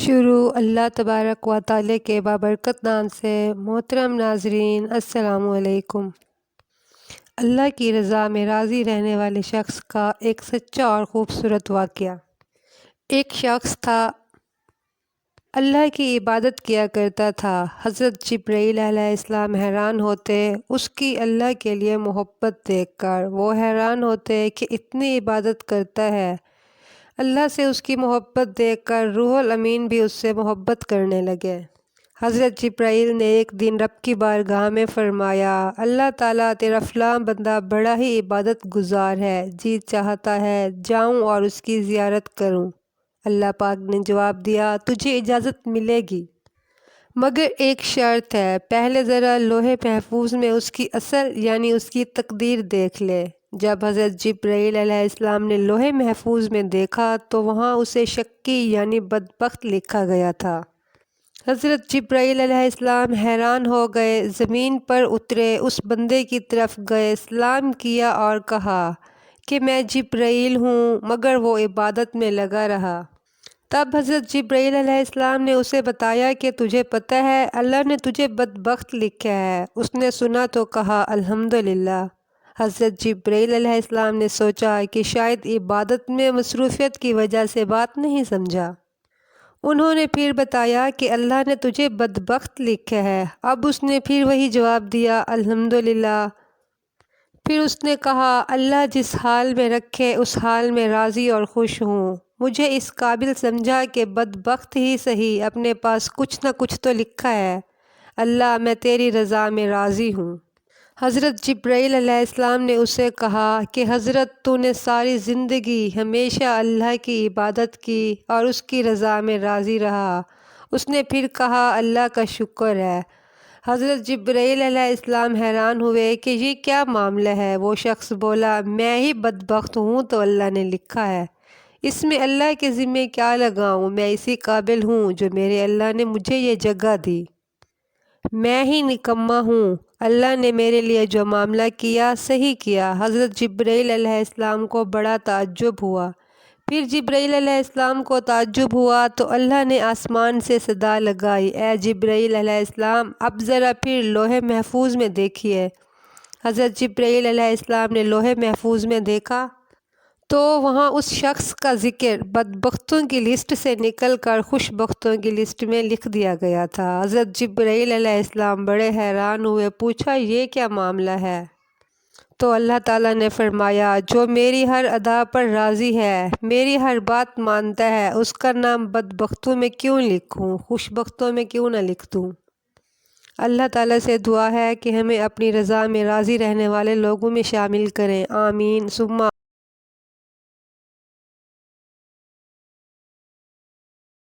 شروع اللہ تبارک و تعالی کے بابرکت نام سے۔ محترم ناظرین السلام علیکم۔ اللہ کی رضا میں راضی رہنے والے شخص کا ایک سچا اور خوبصورت واقعہ۔ ایک شخص تھا، اللہ کی عبادت کیا کرتا تھا۔ حضرت جبرائیل علیہ السلام حیران ہوتے اس کی اللہ کے لیے محبت دیکھ کر۔ وہ حیران ہوتے کہ اتنی عبادت کرتا ہے۔ اللہ سے اس کی محبت دیکھ کر روح الامین بھی اس سے محبت کرنے لگے۔ حضرت جبرائیل نے ایک دن رب کی بارگاہ میں فرمایا، اللہ تعالیٰ تیرا فلاں بندہ بڑا ہی عبادت گزار ہے، جی چاہتا ہے جاؤں اور اس کی زیارت کروں۔ اللہ پاک نے جواب دیا، تجھے اجازت ملے گی، مگر ایک شرط ہے، پہلے ذرا لوح محفوظ میں اس کی اصل یعنی اس کی تقدیر دیکھ لے۔ جب حضرت جبرائیل علیہ السلام نے لوح محفوظ میں دیکھا تو وہاں اسے شقی یعنی بدبخت لکھا گیا تھا۔ حضرت جبرائیل علیہ السلام حیران ہو گئے، زمین پر اترے، اس بندے کی طرف گئے، سلام کیا اور کہا کہ میں جبرائیل ہوں، مگر وہ عبادت میں لگا رہا۔ تب حضرت جبرائیل علیہ السلام نے اسے بتایا کہ تجھے پتہ ہے اللہ نے تجھے بدبخت لکھا ہے۔ اس نے سنا تو کہا الحمدللہ۔ حضرت جبرائیل علیہ السلام نے سوچا کہ شاید عبادت میں مصروفیت کی وجہ سے بات نہیں سمجھا۔ انہوں نے پھر بتایا کہ اللہ نے تجھے بدبخت لکھا ہے۔ اب اس نے پھر وہی جواب دیا الحمدللہ۔ پھر اس نے کہا اللہ جس حال میں رکھے اس حال میں راضی اور خوش ہوں۔ مجھے اس قابل سمجھا کہ بدبخت ہی صحیح اپنے پاس کچھ نہ کچھ تو لکھا ہے۔ اللہ میں تیری رضا میں راضی ہوں۔ حضرت جبرائیل علیہ السلام نے اسے کہا کہ حضرت تو نے ساری زندگی ہمیشہ اللہ کی عبادت کی اور اس کی رضا میں راضی رہا۔ اس نے پھر کہا اللہ کا شکر ہے۔ حضرت جبرائیل علیہ السلام حیران ہوئے کہ یہ کیا معاملہ ہے۔ وہ شخص بولا میں ہی بدبخت ہوں تو اللہ نے لکھا ہے، اس میں اللہ کے ذمہ کیا لگاؤں، میں اسی قابل ہوں جو میرے اللہ نے مجھے یہ جگہ دی، میں ہی نکما ہوں، اللہ نے میرے لیے جو معاملہ کیا صحیح کیا۔ حضرت جبرائیل علیہ السلام کو بڑا تعجب ہوا۔ پھر جبرائیل علیہ السلام کو تعجب ہوا تو اللہ نے آسمان سے صدا لگائی، اے جبرائیل علیہ السلام اب ذرا پھر لوح محفوظ میں دیکھیے۔ حضرت جبرائیل علیہ السلام نے لوح محفوظ میں دیکھا تو وہاں اس شخص کا ذکر بدبختوں کی لسٹ سے نکل کر خوش بختوں کی لسٹ میں لکھ دیا گیا تھا۔ حضرت جبرائیل علیہ السلام بڑے حیران ہوئے، پوچھا یہ کیا معاملہ ہے؟ تو اللہ تعالیٰ نے فرمایا جو میری ہر ادا پر راضی ہے، میری ہر بات مانتا ہے، اس کا نام بدبختوں میں کیوں لکھوں، خوش بختوں میں کیوں نہ لکھ دوں۔ اللہ تعالیٰ سے دعا ہے کہ ہمیں اپنی رضا میں راضی رہنے والے لوگوں میں شامل کریں، آمین ثم